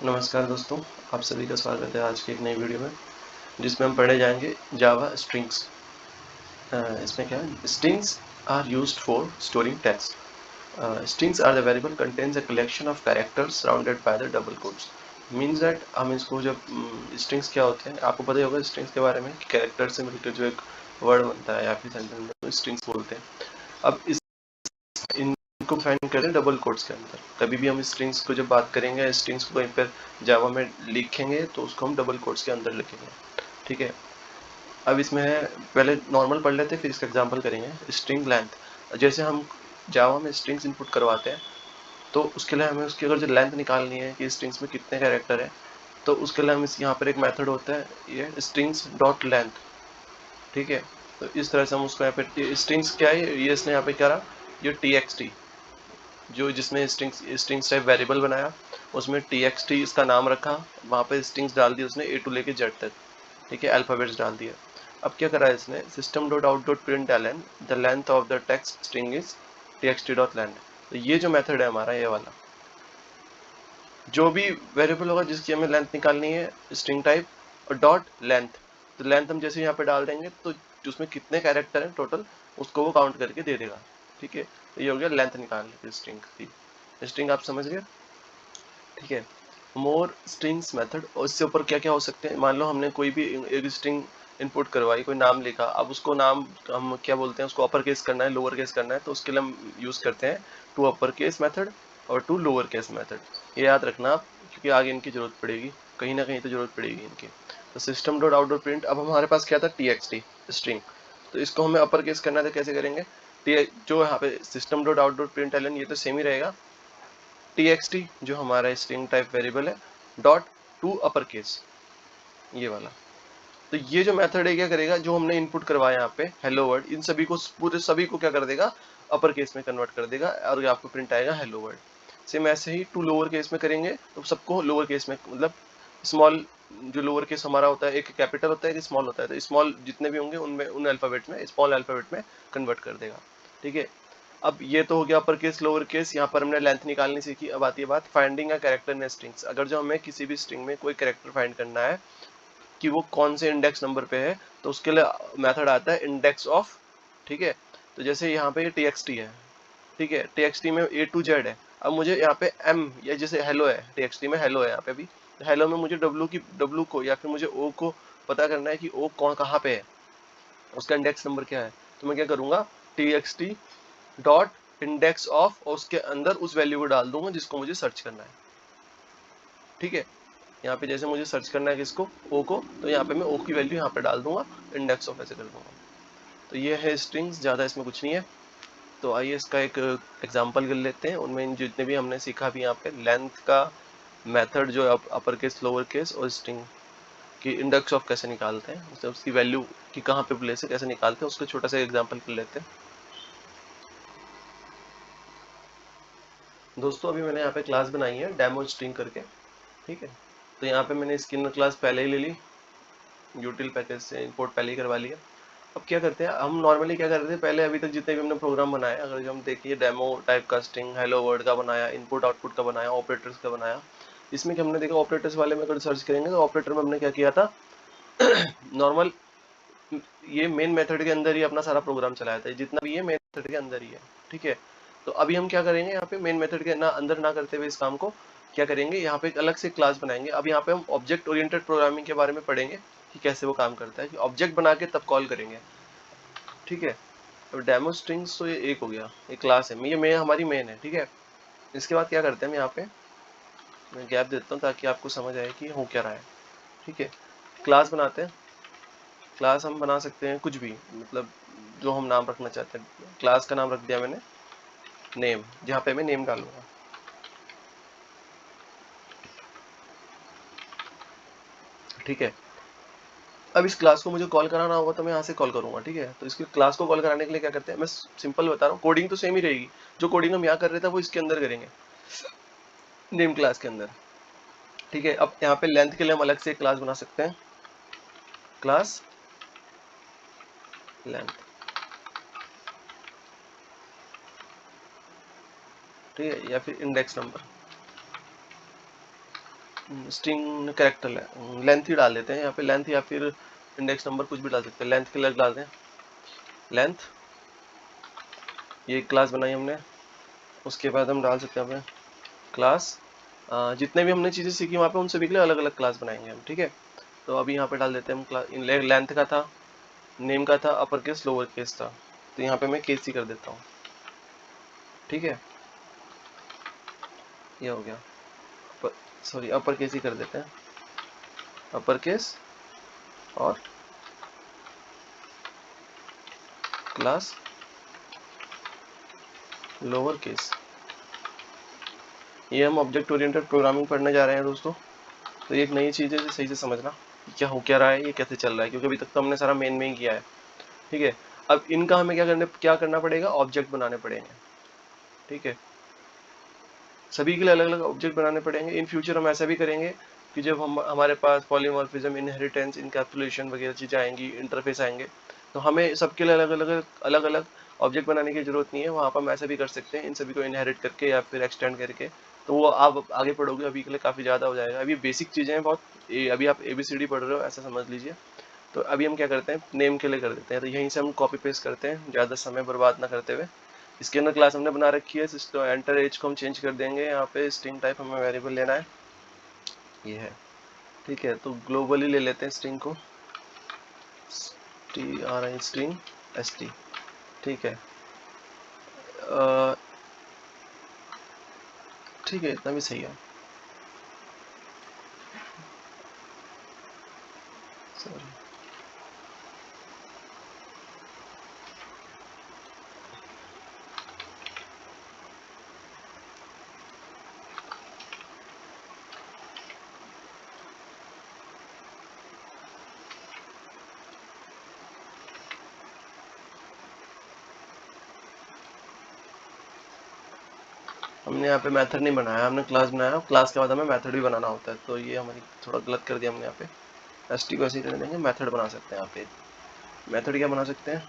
नमस्कार दोस्तों, आप सभी का स्वागत है आज की एक नई वीडियो में, जिसमें हम पढ़ने जाएंगे जावा स्ट्रिंग्स। इसमें क्या है, strings are used for storing text. Strings are the variable contains a collection of characters surrounded by the double quotes. Means that हम इसको जब स्ट्रिंग्स क्या होते हैं, आपको पता ही होगा स्ट्रिंग्स के बारे में, कैरेक्टर से मिलकर जो एक वर्ड बनता है या फिर सेंटेंस में, तो स्ट्रिंग्स बोलते हैं। अब इनको फाइंड करें डबल कोट्स के अंदर। कभी भी हम स्ट्रिंग्स को जब बात करेंगे, स्ट्रिंग्स को कहीं पर जावा में लिखेंगे तो उसको हम डबल कोट्स के अंदर लिखेंगे, ठीक है। अब इसमें है, पहले नॉर्मल पढ़ लेते हैं, फिर इसका एग्जांपल करेंगे। स्ट्रिंग लेंथ, जैसे हम जावा में स्ट्रिंग्स इनपुट करवाते हैं तो उसके लिए हमें उसकी अगर जो लेंथ निकालनी है कि स्ट्रिंग्स में कितने कैरेक्टर है, तो उसके लिए हम यहाँ पर एक मेथड होता है, ये स्ट्रिंग्स डॉट लेंथ, ठीक है। तो इस तरह से हम उसको यहाँ पे स्ट्रिंग्स क्या है, ये इसने यहाँ पे क्या रहा, ये txt, जो जिसमें स्ट्रिंग्स टाइप वेरिएबल बनाया, उसमें txt इसका नाम रखा, वहाँ पे स्ट्रिंग्स डाल दी उसने A to लेके Z तक, ठीक है, अल्फाबेट्स डाल दिया। अब क्या करा है इसने, system dot out dot print L N the length of the text string is txt dot length. तो ये जो मेथड है हमारा, ये वाला जो भी वेरिएबल होगा जिसकी हमें लेंथ निकालनी है, स्ट्रिंग टाइप और डॉट लेंथ, तो लेंथ हम जैसे यहाँ पे डाल देंगे तो उसमें कितने कैरेक्टर हैं टोटल, उसको वो काउंट करके दे देगा, ठीक है। तो ये हो गया लेंथ निकालने की स्ट्रिंग की। स्ट्रिंग आप समझ गए, ठीक है। मोर स्ट्रिंग्स मेथड, और इससे ऊपर क्या क्या हो सकते हैं, मान लो हमने कोई भी एक स्ट्रिंग इनपुट करवाई, कोई नाम लिखा, अब उसको नाम हम क्या बोलते हैं, उसको अपर केस करना है, लोअर केस करना है, तो उसके लिए हम यूज करते हैं टू अपर केस मेथड और टू लोअर केस मेथड। ये याद रखना आप, क्योंकि आगे इनकी जरूरत पड़ेगी, कहीं ना कहीं तो जरूरत पड़ेगी इनकी। तो system dot out dot print, अब हमारे पास क्या था, txt स्ट्रिंग, तो इसको हमें अपर केस करना है, तो कैसे करेंगे, जो यहाँ पे system dot out dot print L N, ये तो सेम ही रहेगा, txt जो हमारा स्ट्रिंग टाइप वेरिएबल है, डॉट टू अपर केस, ये वाला। तो ये जो मेथड है क्या करेगा, जो हमने इनपुट करवाया यहाँ पे हेलो वर्ड, इन सभी को, पूरे सभी को क्या कर देगा, अपर केस में कन्वर्ट कर देगा, और आपको प्रिंट आएगा हेलो वर्ड। सेम ऐसे ही टू लोअर केस में करेंगे तो सबको लोअर केस में, मतलब स्मॉल, जो लोअर केस हमारा होता है, एक कैपिटल होता है, एक स्मॉल होता है, तो स्मॉल जितने भी होंगे उनमें, उन अल्फाबेट में, स्मॉल अल्फाबेट में कन्वर्ट कर देगा, ठीक है। अब ये तो हो गया अपर केस लोअर केस, यहाँ पर हमने लेंथ निकालनी सीखी। अब आती है बात finding a character in strings. अगर जो हमें किसी भी स्ट्रिंग में कोई कैरेक्टर फाइंड करना है कि वो कौन से इंडेक्स नंबर पे है, तो उसके लिए मेथड आता है इंडेक्स ऑफ, ठीक है। तो जैसे यहाँ पे txt है, ठीक है, txt में A to Z है। अब मुझे यहाँ पे M, या जैसे हेलो है, txt में हेलो है यहाँ पे भी, हेलो में मुझे W को या फिर मुझे O को पता करना है कि O कौन कहाँ पे है, उसका इंडेक्स नंबर क्या है। तो मैं क्या करूँगा, txt डॉट इंडेक्स ऑफ, और उसके अंदर उस वैल्यू को डाल दूंगा जिसको मुझे सर्च करना है, ठीक है। यहाँ पे जैसे मुझे सर्च करना है किसको, ओ को, तो यहाँ पे मैं ओ की वैल्यू यहाँ पे डाल दूंगा, इंडेक्स ऑफ ऐसे कर दूंगा। तो ये है स्ट्रिंग्स, ज़्यादा इसमें कुछ नहीं है। तो आइए इसका एक एग्जांपल कर लेते हैं। उनमें जितने भी हमने सीखा भी, यहाँ पे लेंथ का मेथड जो अपर केस लोअर केस, और स्ट्रिंग की इंडेक्स ऑफ कैसे निकालते हैं, मतलब उसकी वैल्यू की कहाँ पे प्लेस है, कैसे निकालते हैं, उसका छोटा सा एग्जाम्पल कर लेते हैं। दोस्तों अभी मैंने यहाँ पे क्लास बनाई है डेमो स्ट्रिंग करके, ठीक है। तो यहाँ पे मैंने स्किनर क्लास पहले ही ले ली, यूटिल पैकेज से इंपोर्ट पहले ही करवा लिया। अब क्या करते हैं, हम नॉर्मली क्या करते थे पहले, अभी तक जितने भी हमने प्रोग्राम बनाए, अगर जो हम देखिए डेमो टाइप का स्ट्रिंग हेलो वर्ड का बनाया, इनपुट आउटपुट का बनाया, ऑपरेटर्स का बनाया, इसमें कि हमने देखा ऑपरेटर्स वाले में अगर सर्च करेंगे तो ऑपरेटर में हमने क्या किया था, नॉर्मल ये मेन मेथड के अंदर ही अपना सारा प्रोग्राम चलाया था, जितना भी ये मेन मेथड के अंदर ही है, ठीक है। तो अभी हम क्या करेंगे, यहाँ पे मेन मेथड के अंदर ना करते हुए इस काम को क्या करेंगे, यहाँ पे एक अलग से क्लास बनाएंगे। अब यहाँ पे हम ऑब्जेक्ट ओरिएंटेड प्रोग्रामिंग के बारे में पढ़ेंगे कि कैसे वो काम करता है, कि ऑब्जेक्ट बना के तब कॉल करेंगे, ठीक है। अब डेमो स्ट्रिंग्स तो ये एक हो गया, एक क्लास है, ये हमारी मेन है, ठीक है। इसके बाद क्या करते हैं, हम यहाँ पे मैं गैप देता हूँ ताकि आपको समझ आए कि हो क्या रहा है, ठीक है। क्लास बनाते हैं, क्लास हम बना सकते हैं कुछ भी, मतलब जो हम नाम रखना चाहते हैं। क्लास का नाम रख दिया मैंने नेम, जहाँ पे मैं नेम डालूंगा, ठीक है। अब इस क्लास को मुझे कॉल कराना होगा तो मैं यहाँ से कॉल करूंगा, ठीक है। तो इसकी क्लास को कॉल कराने के लिए क्या करते हैं, मैं सिंपल बता रहा हूँ, कोडिंग तो सेम ही रहेगी, जो कोडिंग हम यहाँ कर रहे थे वो इसके अंदर करेंगे, नेम क्लास के अंदर, ठीक है। अब यहाँ पे लेंथ के लिए हम अलग से एक क्लास बना सकते हैं, क्लास लेंथ, ठीक है, या फिर index number, string character length ही डाल देते हैं यहाँ पे, लेंथ या फिर इंडेक्स नंबर कुछ भी डाल सकते हैं, लेंथ के लिए डाल दें लेंथ। ये क्लास बनाई हमने, उसके बाद हम डाल सकते हैं यहाँ पे क्लास, जितने भी हमने चीज़ें सीखी वहाँ पे उन सभी के लिए अलग अलग क्लास बनाएंगे हम, ठीक है। तो अभी यहाँ पे डाल देते हैं हम क्लास, लेंथ का था, नेम का था अपर केस लोअर केस था, तो यहाँ पे मैं केस ही कर देता हूँ, ठीक है। ये हो गया, सॉरी अपर केस ही कर देते हैं, अपर केस और क्लास लोअर केस। ये हम ऑब्जेक्ट ओरिएंटेड प्रोग्रामिंग पढ़ने जा रहे हैं दोस्तों, तो ये एक नई चीज़ है, सही से समझना क्या हो क्या रहा है, ये कैसे चल रहा है, क्योंकि अभी तक तो हमने सारा मेन में ही किया है, ठीक है। अब इनका हमें क्या करना पड़ेगा, ऑब्जेक्ट बनाने पड़ेंगे, ठीक है। सभी के लिए अलग अलग ऑब्जेक्ट बनाने पड़ेंगे। इन फ्यूचर हम ऐसा भी करेंगे कि जब हमारे पास पॉलीमॉर्फिज्म, इनहेरिटेंस, इनकैप्सुलेशन वगैरह चीज़ें आएंगी, इंटरफेस आएंगे, तो हमें सबके लिए अलग अलग ऑब्जेक्ट बनाने की जरूरत नहीं है। वहाँ पर हम ऐसा भी कर सकते हैं, इन सभी को इनहेरिट करके या फिर एक्सटेंड करके, तो वो आप आगे पढ़ोगे, अभी के लिए काफ़ी ज़्यादा हो जाएगा। अभी बेसिक चीज़ें हैं बहुत, अभी आप ABCD पढ़ रहे हो ऐसा समझ लीजिए। तो अभी हम क्या करते हैं, नेम के लिए कर देते हैं, तो यहीं से हम कॉपी पेस्ट करते हैं ज़्यादा समय बर्बाद ना करते हुए। इसके अंदर क्लास हमने बना रखी है, सिस्टम एंटर एज को हम चेंज कर देंगे, यहाँ पे स्ट्रिंग टाइप हमें वेरिएबल लेना है, ये है, ठीक है। तो ग्लोबली ले लेते हैं स्ट्रिंग को, string स्ट्रिंग st, ठीक है। ठीक है, इतना भी सही है, सॉरी। हमने यहाँ पे मेथड नहीं बनाया, हमने क्लास बनाया, क्लास के बाद हमें मेथड भी बनाना होता है, तो ये हमारी थोड़ा गलत कर दिया हमने। यहाँ पे st को ऐसे ही रहने देंगे, मेथड बना सकते हैं। यहाँ पे मेथड क्या बना सकते हैं,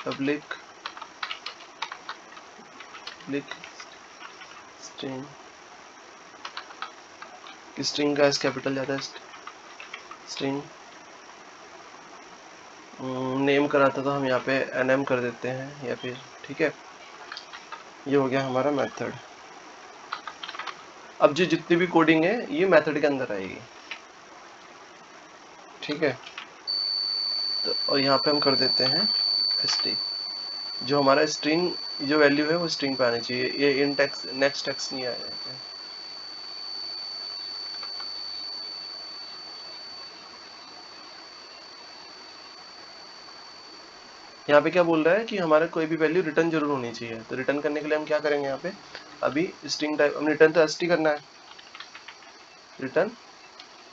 पब्लिक स्ट्रिंग, स्ट्रिंग का एस कैपिटल ज़्यादा है, स्ट्रिंग नेम कराता तो हम यहाँ पे nm कर देते हैं या फिर, ठीक है। ये हो गया हमारा मेथड। अब जो जितनी भी कोडिंग है ये मेथड के अंदर आएगी, ठीक है। तो और यहाँ पे हम कर देते हैं st, जो हमारा स्ट्रिंग जो वैल्यू है वो स्ट्रिंग पे आनी चाहिए, ये इन टेक्स्ट नेक्स्ट टेक्स्ट नहीं आएगा। यहाँ पे क्या बोल रहा है कि हमारा कोई भी वैल्यू रिटर्न जरूर होनी चाहिए, तो रिटर्न करने के लिए हम क्या करेंगे, यहाँ पे अभी स्ट्रिंग टाइप हम रिटर्न तो st करना है, रिटर्न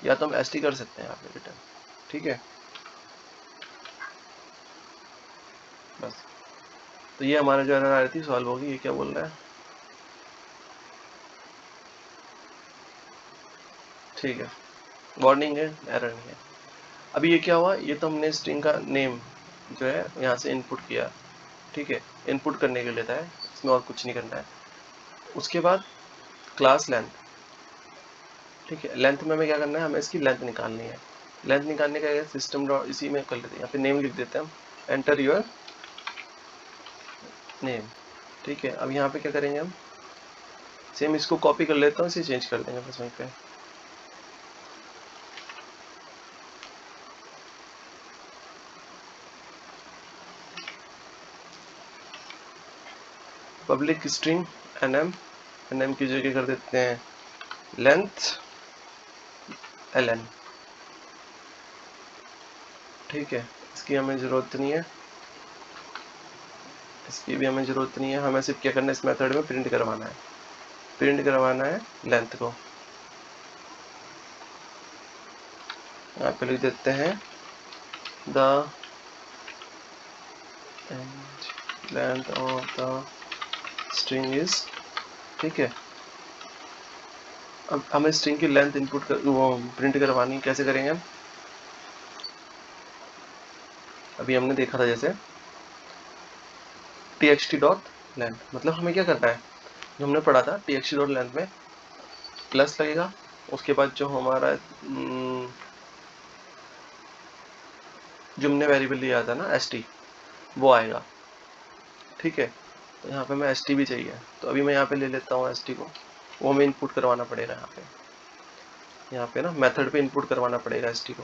या तो हम st कर सकते हैं यहाँ पे रिटर्न, ठीक है। बस, तो ये हमारा जो एरर आ रही थी सॉल्व होगी। ये क्या बोल रहा है, ठीक है, वार्निंग है, एरर नहीं है। अभी ये क्या हुआ, ये तो हमने स्ट्रिंग का नेम जो है यहाँ से इनपुट किया, ठीक है, इनपुट करने के लिए था, इसमें और कुछ नहीं करना है। उसके बाद क्लास लेंथ, ठीक है, लेंथ में हमें क्या करना है, हमें इसकी लेंथ निकालनी है। लेंथ निकालने का सिस्टम डॉट इसी में कर लेते हैं, यहाँ पे नेम लिख देते हैं हम, एंटर योर नेम, ठीक है। अब यहाँ पे क्या करेंगे हम, सेम इसको कॉपी कर लेता हूँ, इसे चेंज कर देंगे बस वहीं पे। पब्लिक स्ट्रिंग nm की जगह कर देते हैं लेंथ ln, ठीक है। इसकी हमें ज़रूरत नहीं है, इसकी भी हमें ज़रूरत नहीं है, हमें सिर्फ क्या करना है, इस मेथड में प्रिंट करवाना है लेंथ को। यहाँ पे लिख देते हैं the length of the string is, ठीक है। अब हमें स्ट्रिंग की लेंथ इनपुट कर वो प्रिंट करवानी, कैसे करेंगे हम, अभी हमने देखा था जैसे txt डॉट लेंथ, मतलब हमें क्या करना है, जो हमने पढ़ा था txt.length में प्लस लगेगा, उसके बाद जो हमारा जो हमने वेरिएबल लिया था ना st वो आएगा, ठीक है। तो यहाँ पे मैं st भी चाहिए, तो अभी मैं यहाँ पे ले लेता हूँ st को, वो हमें इनपुट करवाना पड़ेगा यहाँ पे ना मेथड पे इनपुट करवाना पड़ेगा st को,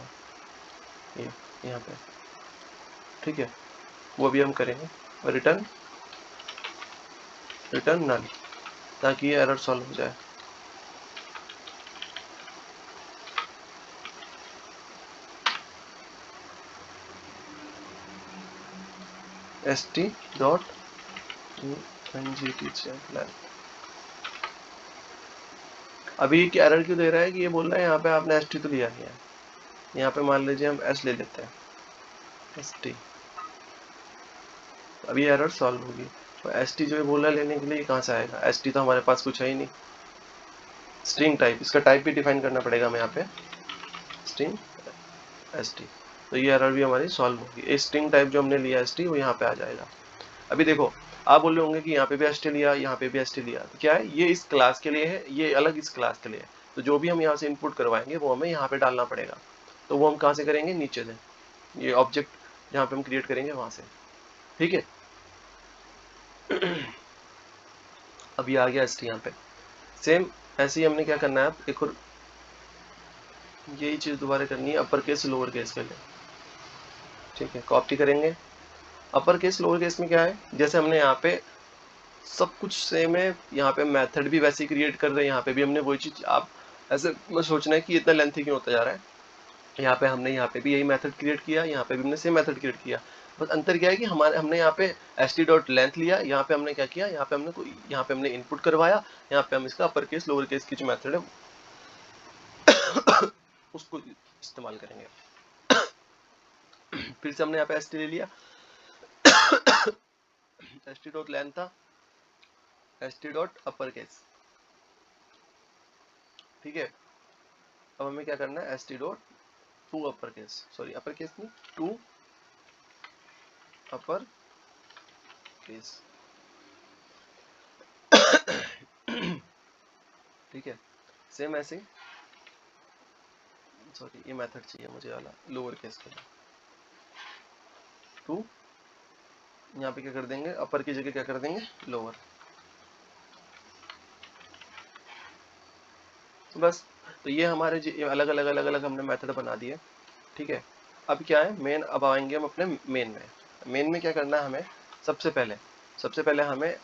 ये यहाँ पे, ठीक है। वो भी हम करेंगे, रिटर्न नल, ताकि ये एरर सॉल्व हो जाए। st.ngtcheck। अभी क्या एरर क्यों दे रहा है कि ये बोल रहा है यहाँ पे आपने st तो लिया नहीं है। यहाँ पे मान लीजिए हम s ले लेते हैं, st, अभी एरर सॉल्व होगी। तो st जो बोल रहा है लेने के लिए कहाँ से आएगा, st तो हमारे पास कुछ है ही नहीं। स्ट्रिंग टाइप, इसका टाइप भी डिफाइन करना पड़ेगा हमें यहाँ पे, स्ट्रिंग st, तो ये एरर भी हमारी सॉल्व होगी। स्ट्रिंग टाइप जो हमने लिया st वो यहाँ पे आ जाएगा। अभी देखो, आप बोल रहे होंगे कि यहाँ पे भी st लिया, यहाँ पे भी st लिया, तो क्या है, ये इस क्लास के लिए है, ये अलग इस क्लास के लिए है। तो जो भी हम यहाँ से इनपुट करवाएंगे वो हमें यहाँ पे डालना पड़ेगा। तो वो हम कहाँ से करेंगे, नीचे से, ये ऑब्जेक्ट जहाँ पे हम क्रिएट करेंगे वहां से, ठीक है। अभी आ गया st यहाँ पे। सेम ऐसे ही हमने क्या करना है, अब एक और यही चीज दोबारा करनी है अपर केस लोअर केस के लिए, ठीक है। कॉपी करेंगे, अपर केस लोअर केस में क्या है, जैसे हमने यहाँ पे सब कुछ सेम है, यहाँ पे मेथड भी वैसे ही क्रिएट कर रहे हैं, यहाँ पे भी हमने वही चीज, आप ऐसे मैं सोचना है कि इतना लेंथी क्यों होता जा रहा है। यहाँ पे हमने यहाँ पे भी यही मेथड क्रिएट किया, यहाँ पे भी हमने सेम मेथड क्रिएट किया, बस अंतर क्या है कि हमने यहाँ पे st.length लिया, यहाँ पे हमने क्या किया, यहाँ पे हमने इनपुट करवाया, यहाँ पे हम इसका अपर केस लोअर केस की जो मेथड है उसको इस्तेमाल करेंगे। फिर से हमने यहाँ पे st ले लिया, st.length था, st.upper case, ठीक है। अब हमें क्या करना है, st.to upper case, sorry upper case नहीं, to upper case, ठीक है। सेम ऐसे, सॉरी ये मेथड चाहिए मुझे वाला लोअर केस के लिए, टू, यहाँ पे क्या कर देंगे, अपर की जगह क्या कर देंगे, लोअर, तो बस। तो ये हमारे अलग अलग हमने मेथड बना दिए, ठीक है। अब क्या है मेन, अब आएंगे हम अपने मेन में क्या करना है हमें, सबसे पहले हमें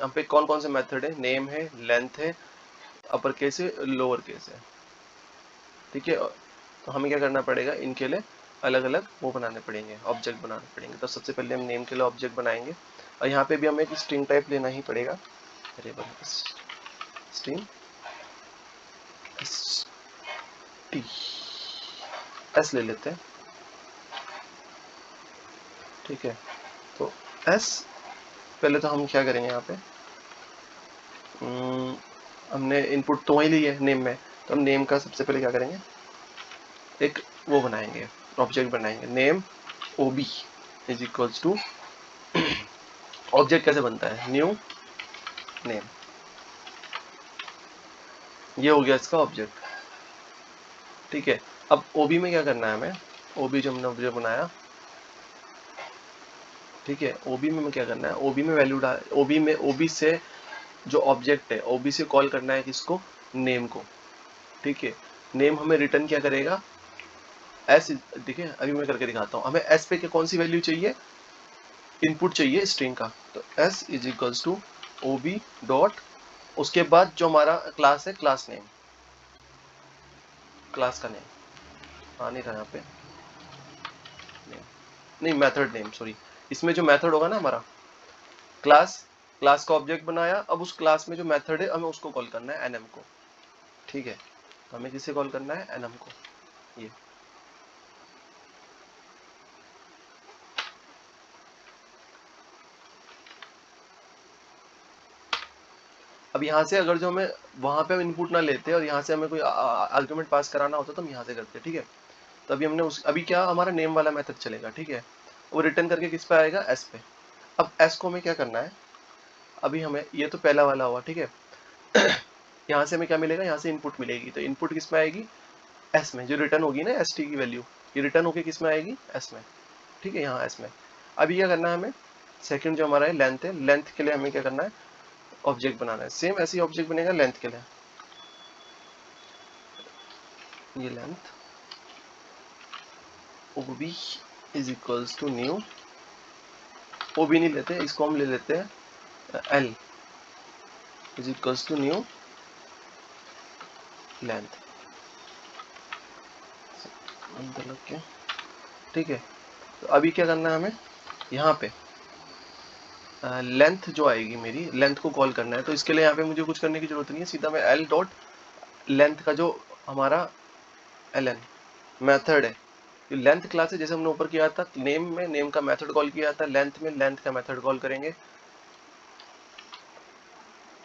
हम पे कौन कौन से मेथड है, नेम है, लेंथ है, अपर केस है, लोअर केस है, ठीक है। तो हमें क्या करना पड़ेगा, इनके लिए अलग अलग वो बनाने पड़ेंगे, ऑब्जेक्ट बनाने पड़ेंगे। तो सबसे पहले हम नेम के लिए ऑब्जेक्ट बनाएंगे, और यहाँ पे भी हमें एक स्ट्रिंग टाइप लेना ही पड़ेगा, स्ट्रिंग एस ले लेते हैं, ठीक है। तो एस पहले तो हम क्या करेंगे, यहाँ पे हमने इनपुट तो वही ली है नेम में, तो हम नेम का सबसे पहले क्या करेंगे, एक वो बनाएंगे, ऑब्जेक्ट बनाएंगे, name OB is equals to, object कैसे बनता है, न्यू नेम, ये हो गया इसका ऑब्जेक्ट, ठीक है। अब ओबी में क्या करना है हमें, ओबी जो हमने ऑब्जेक्ट बनाया, ठीक है, ओबी में क्या करना है, ओबी में वैल्यू डाल, ओबी से जो ऑब्जेक्ट है, ओबी से कॉल करना है किसको, नेम को, ठीक है। नेम हमें रिटर्न क्या करेगा, एस, ठीक है। अभी मैं करके दिखाता हूँ, हमें एस पे कौन सी वैल्यू चाहिए, इनपुट चाहिए स्ट्रिंग का, तो S is equals to OB dot, उसके बाद जो हमारा क्लास है, क्लास नेम, क्लास का नेम आ नहीं रहा यहाँ पे, नहीं मेथड नेम, सॉरी, इसमें जो मेथड होगा ना हमारा, क्लास का ऑब्जेक्ट बनाया, अब उस क्लास में जो मेथड है हमें उसको कॉल करना है, एनएम को, ठीक है। तो हमें किसे कॉल करना है, एनएम को, ये। अब यहाँ से अगर जो हमें वहां पे हम इनपुट ना लेते और यहाँ से हमें कोई आर्गुमेंट पास कराना होता तो हम यहाँ से करते, ठीक है। तो अभी हमने अभी क्या हमारा नेम वाला मेथड चलेगा, ठीक है। वो रिटर्न करके किस पे आएगा, एस पे। अब एस को हमें क्या करना है, अभी हमें ये तो पहला वाला हुआ, ठीक है। यहाँ से हमें क्या मिलेगा, यहाँ से इनपुट मिलेगी, तो इनपुट किस में आएगी, एस में, जो रिटर्न होगी ना एस टी की वैल्यू, ये रिटर्न होगी किस में आएगी, एस में, ठीक है, यहाँ एस में। अभी क्या करना है हमें, सेकंड जो हमारा है लेंथ है, लेंथ के लिए हमें क्या करना है, ऑब्जेक्ट बनाना है। सेम ऐसे ही ऑब्जेक्ट बनेगा लेंथ के लिए, ये length OB is equals to new, OB नहीं लेते, इसको हम ले लेते हैं L is equals to new length, ठीक है। तो अभी क्या करना है हमें, यहाँ पे लेंथ जो आएगी मेरी, लेंथ को कॉल करना है। तो इसके लिए यहाँ पे मुझे कुछ करने की जरूरत नहीं है, सीधा मैं L डॉट लेंथ का जो हमारा ln मेथड है, लेंथ क्लास है, जैसे हमने ऊपर किया था नेम में, नेम का मेथड कॉल किया था, लेंथ में लेंथ का मेथड कॉल करेंगे,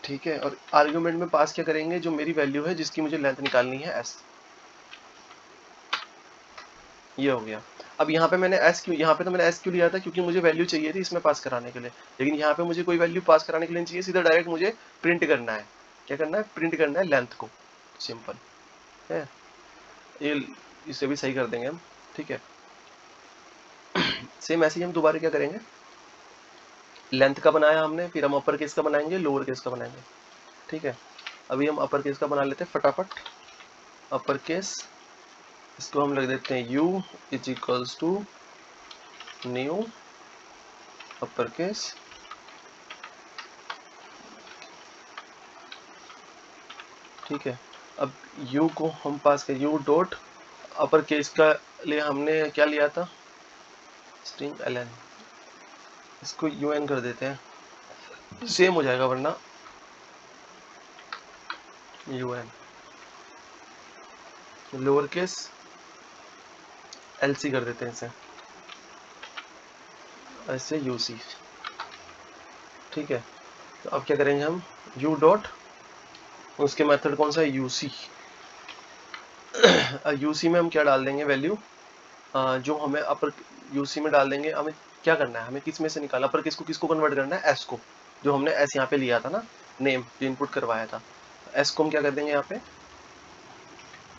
ठीक है। और आर्गुमेंट में पास क्या करेंगे, जो मेरी वैल्यू है जिसकी मुझे लेंथ निकालनी है s, ये हो गया। अब यहाँ पे मैंने s क्यों, यहाँ पे तो मैंने s क्यों लिया था, क्योंकि मुझे वैल्यू चाहिए थी इसमें पास कराने के लिए, लेकिन यहाँ पे मुझे कोई वैल्यू पास कराने के लिए नहीं चाहिए, सीधा डायरेक्ट मुझे प्रिंट करना है। क्या करना है, प्रिंट करना है लेंथ को, सिंपल है ये, इसे भी सही कर देंगे हम, ठीक है। सेम ऐसे ही हम दोबारा क्या करेंगे, लेंथ का बनाया हमने, फिर हम अपर केस का बनाएंगे, लोअर केस का बनाएंगे, ठीक है। अभी हम अपर केस का बना लेते हैं फटाफट। अपर केस, इसको हम लिख देते हैं u is equals to new upper case, ठीक है। अब u को हम पास कर, u डॉट अपर केस का लिए हमने क्या लिया था, स्ट्रिंग ln, इसको un कर देते हैं, सेम हो जाएगा वरना un, लोअर केस lc कर देते हैं इसे, ऐसे uc, ठीक है। तो अब क्या करेंगे हम, u डॉट, उसके मेथड कौन सा है, uc, uc में हम क्या डाल देंगे वैल्यू, जो हमें अपर यूसी में डाल देंगे। हमें क्या करना है, हमें किस में से निकाला, अपर किसको किसको कन्वर्ट करना है, एस को, जो हमने एस यहाँ पे लिया था ना, नेम जो इनपुट करवाया था, एस को हम क्या कर देंगे यहाँ पे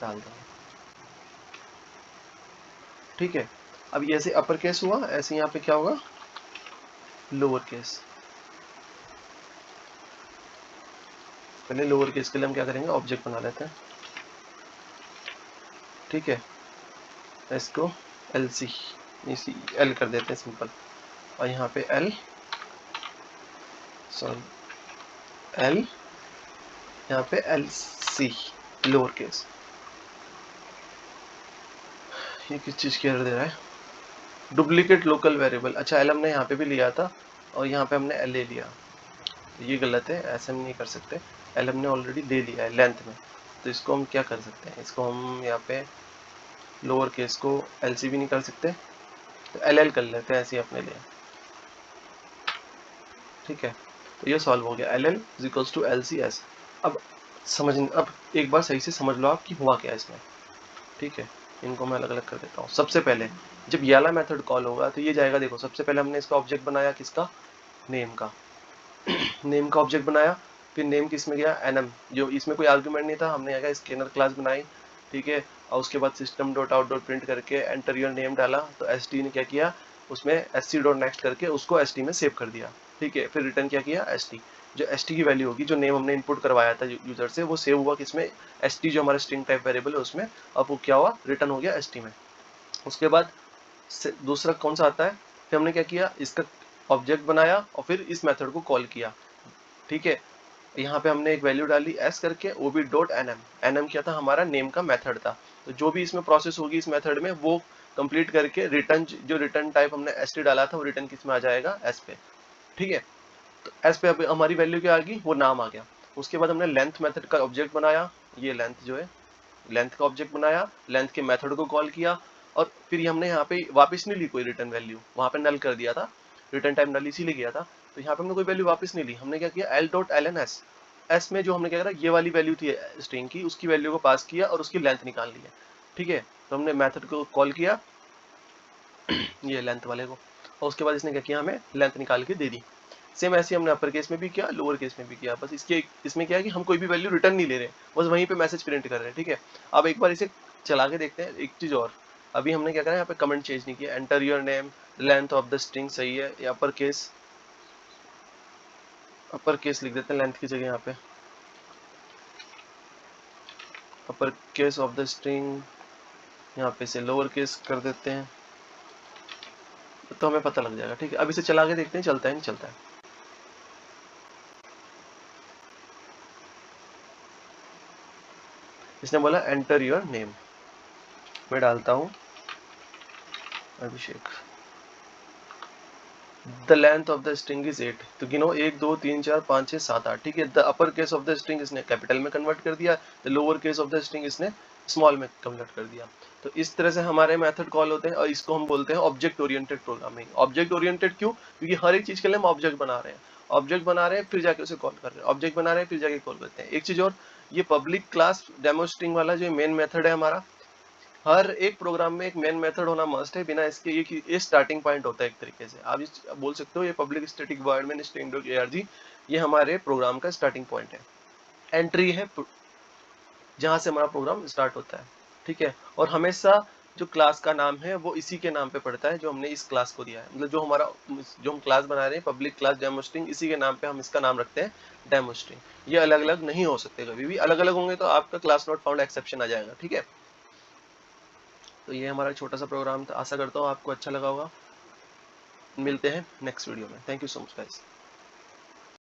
डाल देंगे, ठीक है। अब ये ऐसे अपर केस हुआ, ऐसे यहाँ पे क्या होगा, लोअर केस। पहले लोअर केस के लिए हम क्या करेंगे, ऑब्जेक्ट बना लेते हैं, ठीक है। इसको एल सी, इसी एल कर देते हैं सिंपल, और यहाँ पे एल, सॉरी एल, यहाँ पे एल सी लोअर केस। ये किस चीज की एरर दे रहा है, डुप्लीकेट लोकल वेरिएबल, अच्छा एल हमने यहाँ पे भी लिया था और यहाँ पे हमने एल ले लिया, तो ये गलत है, ऐसे हम नहीं कर सकते, एल हमने ऑलरेडी ले लिया है लेंथ में, तो इसको हम क्या कर सकते हैं, इसको हम यहाँ पे लोअर केस को एल सी भी नहीं कर सकते, तो एल एल कर लेते हैं ऐसे ही अपने लिए, ठीक है। तो ये सॉल्व हो गया, L L is equals to L C S. अब अब एक बार सही से समझ लो आप कि हुआ क्या है इसमें, ठीक है। इनको मैं अलग अलग कर देता हूँ। सबसे पहले जब ये वाला मेथड कॉल होगा तो ये जाएगा, देखो सबसे पहले हमने इसका ऑब्जेक्ट बनाया, किसका, नेम का, नेम का ऑब्जेक्ट बनाया, फिर नेम किस में गया, एनएम, जो इसमें कोई आर्गुमेंट नहीं था, हमने यहाँ स्कैनर क्लास बनाई, ठीक है। और उसके बाद system dot out dot print करके एंटर योर नेम डाला, तो एस टी ने क्या किया, उसमें एस सी डॉट नेक्स्ट करके उसको एस टी में सेव कर दिया, ठीक है। फिर रिटर्न क्या किया, एस टी, जो एस टी की वैल्यू होगी, जो नेम हमने इनपुट करवाया था यूजर से, वो सेव हुआ किसमें, एस टी जो हमारा स्ट्रिंग टाइप वेरिएबल है उसमें, अब वो क्या हुआ, रिटर्न हो गया एस टी में। उसके बाद दूसरा कौन सा आता है, फिर हमने क्या किया, इसका ऑब्जेक्ट बनाया और फिर इस मेथड को कॉल किया, ठीक है। यहाँ पे हमने एक वैल्यू डाली एस करके, ओबी डॉट एनएम, एनएम क्या था, हमारा नेम का मेथड था, तो जो भी इसमें प्रोसेस होगी इस मेथड में वो कंप्लीट करके रिटर्न, जो रिटर्न टाइप हमने एस टी डाला था वो रिटर्न किस में आ जाएगा, एस पे, ठीक है। तो एस पे अब हमारी वैल्यू क्या आ गई, वो नाम आ गया। उसके बाद हमने लेंथ मेथड का ऑब्जेक्ट बनाया, ये लेंथ जो है, लेंथ का ऑब्जेक्ट बनाया, लेंथ के मेथड को कॉल किया, और फिर हमने यहाँ पे वापस नहीं ली कोई रिटर्न वैल्यू, वहां पे नल कर दिया था, रिटर्न टाइम नल इसीलिए किया था, तो यहाँ पे हमने कोई वैल्यू वापस नहीं ली, हमने क्या किया, L dot L N S, S में जो हमने क्या करा, ये वाली वैल्यू थी स्ट्रिंग की, उसकी वैल्यू को पास किया और उसकी लेंथ निकाल ली है, ठीक है। तो हमने मेथड को कॉल किया ये लेंथ वाले को, और उसके बाद इसने क्या किया, हमें लेंथ निकाल के दे दी। सेम ऐसे हमने अपर केस में भी किया, लोअर केस में भी किया, बस इसमें क्या है कि हम कोई भी वैल्यू रिटर्न नहीं ले रहे, बस वहीं पे मैसेज प्रिंट कर रहे हैं, ठीक है। अब एक बार इसे चला के देखते हैं। एक चीज और, अभी हमने क्या करा है, यहाँ पे कमेंट चेंज नहीं किया, enter your name, length of the string सही है, या अपर केस लिख देते हैं लेंथ की जगह, यहाँ पे upper case of the string, यहाँ पे से लोअर केस कर देते हैं, तो हमें पता लग जाएगा, ठीक है। अब इसे चला के देखते हैं चलता है नहीं चलता है। इसने बोला एंटर योर नेम, मैं डालता हूं Abhishek, the length of the string is 8, तो गिनो 1 2 3 4 5 6 7 8, ठीक है। The upper case of the string इसने कैपिटल में कन्वर्ट कर दिया, the lower case of the string इसने स्मॉल में कन्वर्ट कर दिया। तो इस तरह से हमारे मेथड कॉल होते हैं, और इसको हम बोलते हैं object oriented programming. Object oriented क्यों? क्योंकि हर एक चीज के लिए हम ऑब्जेक्ट बना रहे हैं, फिर जाके उसे कॉल कर रहे हैं, ऑब्जेक्ट बना रहे हैं फिर जाके कॉल करते हैं। एक चीज और, ये पब्लिक क्लास डेमो स्ट्रिंग वाला जो मेन मेथड है हमारा, हर एक प्रोग्राम में एक मेन मेथड होना मस्ट है, बिना इसके ये स्टार्टिंग पॉइंट होता है एक तरीके से, आप बोल सकते हो ये public static void main string dot arg, ये हमारे प्रोग्राम का स्टार्टिंग पॉइंट है, एंट्री है जहां से हमारा प्रोग्राम स्टार्ट होता है, ठीक है। और हमेशा जो क्लास का नाम है वो इसी के नाम पे पड़ता है जो हमने इस क्लास को दिया है, मतलब जो हम क्लास बना रहे हैं पब्लिक क्लास डेमो स्ट्रिंग, इसी के नाम पे हम इसका नाम रखते हैं डेमो स्ट्रिंग। ये अलग अलग नहीं हो सकते, कभी भी अलग अलग होंगे तो आपका क्लास नॉट फाउंड एक्सेप्शन आ जाएगा, ठीक है। तो ये हमारा छोटा सा प्रोग्राम था, आशा करता हूँ आपको अच्छा लगा होगा। मिलते हैं नेक्स्ट वीडियो में, thank you so much guys.